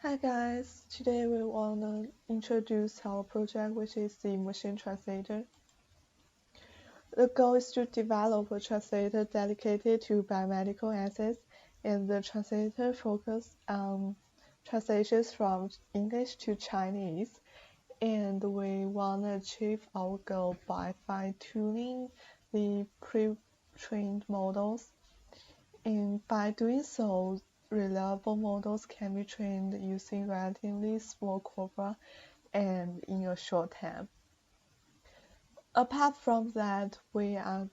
Hi guys, today we want to introduce our project, which is the machine translator. The goal is to develop a translator dedicated to biomedical assets, and the translator focuses on translations from English to Chinese. And we want to achieve our goal by fine-tuning the pre-trained models. And by doing so, reliable models can be trained using relatively small corpora and in a short time. Apart from that, we are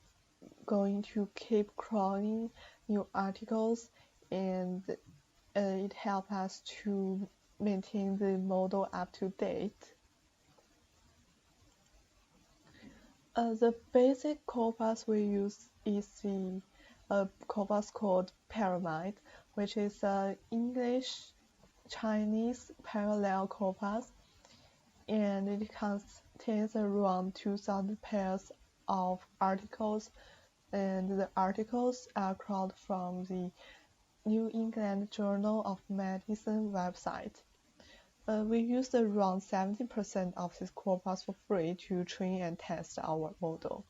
going to keep crawling new articles, and it helps us to maintain the model up to date. The basic corpus we use is the corpus called pyramid, which is an English-Chinese parallel corpus, and it contains around 2,000 pairs of articles, and the articles are crawled from the New England Journal of Medicine website. We used around 70% of this corpus for free to train and test our model.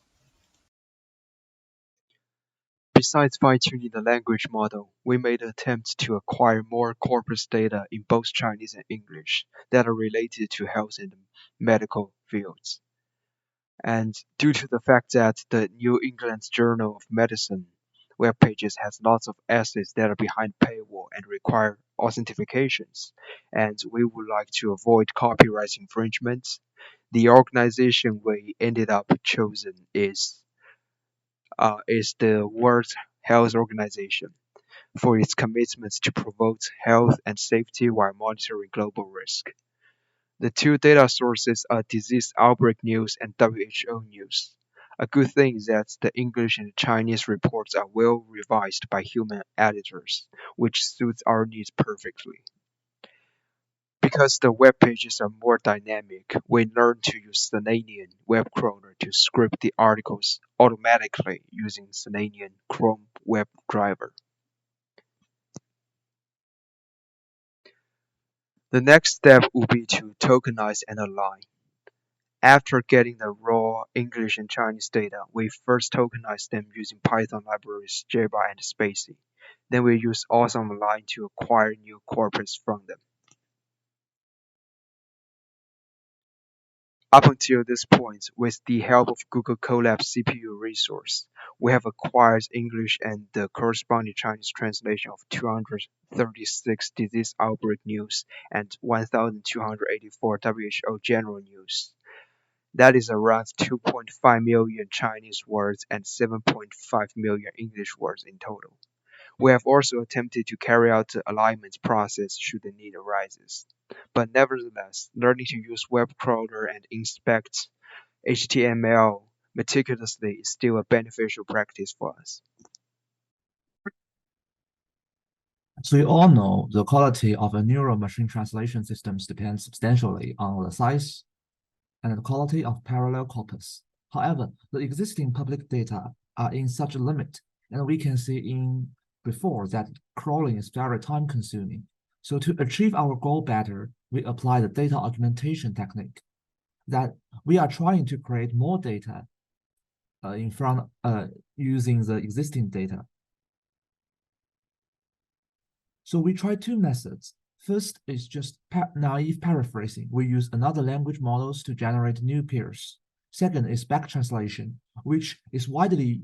Besides fine-tuning the language model, we made attempts to acquire more corpus data in both Chinese and English that are related to health and medical fields. And due to the fact that the New England Journal of Medicine web pages has lots of essays that are behind paywall and require authentications, and we would like to avoid copyright infringements, the organization we ended up chosen is the World Health Organization for its commitments to promote health and safety while monitoring global risk. The two data sources are Disease Outbreak News and WHO News. A good thing is that the English and Chinese reports are well revised by human editors, which suits our needs perfectly. Because the web pages are more dynamic, we learned to use Selenium web crawler to script the articles automatically using Selenium Chrome web driver. The next step would be to tokenize and align. After getting the raw English and Chinese data, we first tokenize them using Python libraries Java and Spacy. Then we use Awesome Align to acquire new corpus from them. Up until this point, with the help of Google Colab CPU resource, we have acquired English and the corresponding Chinese translation of 236 disease outbreak news and 1,284 WHO general news. That is around 2.5 million Chinese words and 7.5 million English words in total. We have also attempted to carry out the alignment process should the need arises. But nevertheless, learning to use web crawler and inspect HTML meticulously is still a beneficial practice for us. As we all know, the quality of a neural machine translation systems depends substantially on the size and the quality of parallel corpus. However, the existing public data are in such a limit, and we can see in before that crawling is very time-consuming. So to achieve our goal better, we apply the data augmentation technique. That we are trying to create more data in front using the existing data. So we try two methods. First is just naive paraphrasing. We use another language models to generate new pairs. Second is back translation, which is widely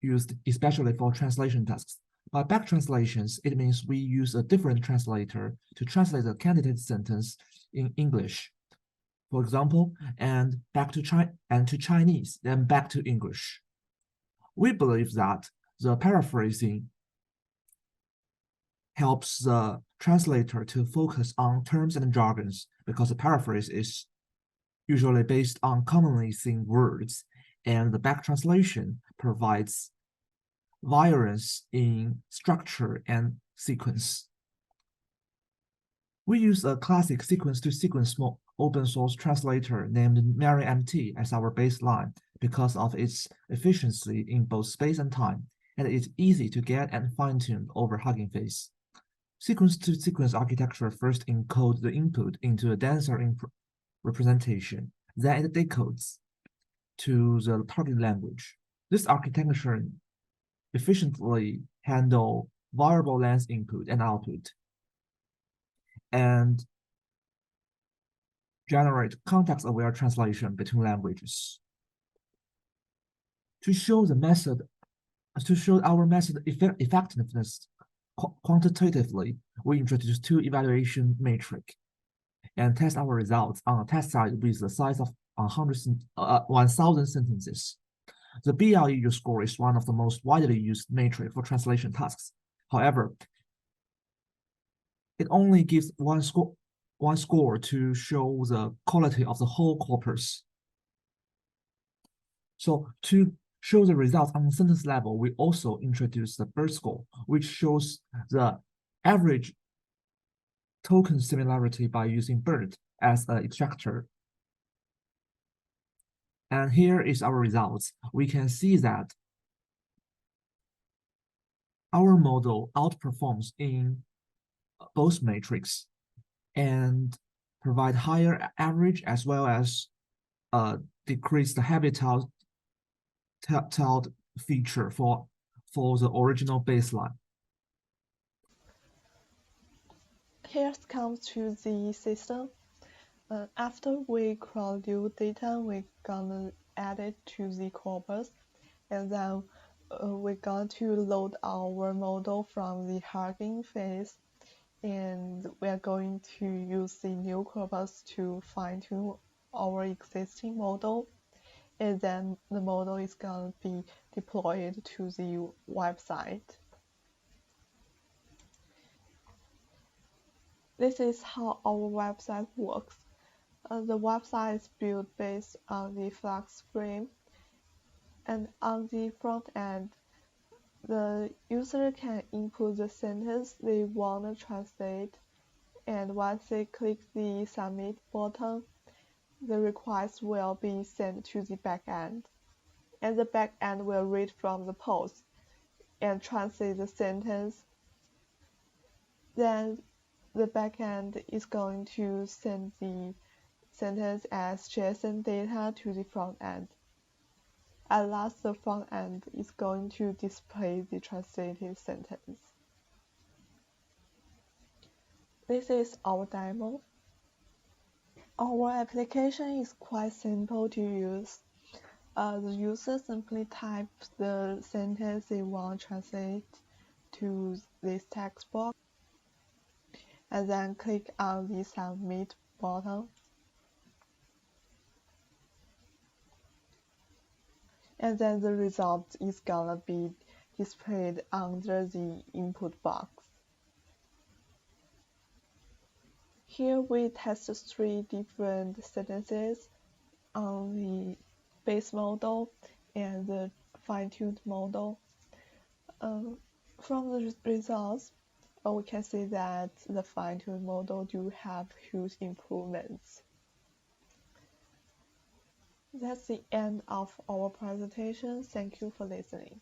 used especially for translation tasks. By back translations, it means we use a different translator to translate the candidate sentence in English, for example, and back to Chinese, then back to English. We believe that the paraphrasing helps the translator to focus on terms and jargons because the paraphrase is usually based on commonly seen words, and the back translation provides variance in structure and sequence. We use a classic sequence-to-sequence open source translator named MariMT as our baseline because of its efficiency in both space and time, and it's easy to get and fine-tune over Hugging Face. Sequence-to-sequence architecture first encodes the input into a denser representation, then it decodes to the target language. This architecture efficiently handles variable length input and output and generate context-aware translation between languages. To show our method effectiveness quantitatively, we introduce two evaluation metrics and test our results on a test side with the size of 1,000 sentences. The BLEU score is one of the most widely used metric for translation tasks. However, it only gives one score to show the quality of the whole corpus. So to show the results on the sentence level, we also introduce the BERT score, which shows the average token similarity by using BERT as an extractor. And here is our results. We can see that our model outperforms in both metrics and provide higher average as well as decrease the habitat feature for the original baseline. Here comes to the system. After we produce data, we're gonna add it to the corpus, and then we're going to load our model from the Hugging phase, and we're going to use the new corpus to fine-tune our existing model, and then the model is going to be deployed to the website. This is how our website works. The website is built based on the Flux frame, and on the front end, the user can input the sentence they want to translate, and once they click the Submit button, the request will be sent to the backend, and the backend will read from the post and translate the sentence. Then the backend is going to send the sentence as JSON data to the front end. At last, the front end is going to display the translated sentence. This is our demo. Our application is quite simple to use. The user simply types the sentence they want to translate to this text box, and then click on the Submit button. And then the result is gonna be displayed under the input box. Here we test 3 different sentences on the base model and the fine-tuned model. From the results, we can see that the fine-tuned model do have huge improvements. That's the end of our presentation. Thank you for listening.